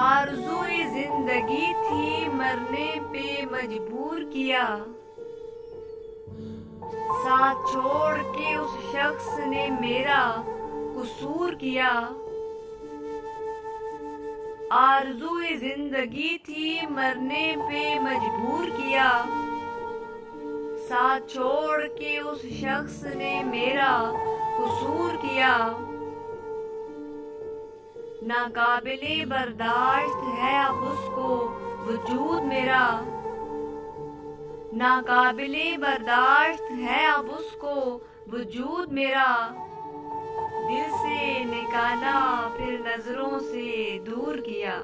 आरज़ूए जिंदगी थी, मरने पे मजबूर किया। साथ छोड़ के उस शख्स ने मेरा कसूर किया। आरज़ूए जिंदगी थी, मरने पे मजबूर किया। साथ छोड़ के उस शख्स ने मेरा कसूर किया। नाकाबिले बर्दाश्त है अब उसको वजूद मेरा। नाकाबिले बर्दाश्त है अब उसको वजूद मेरा। दिल से निकाला फिर नजरों से दूर किया।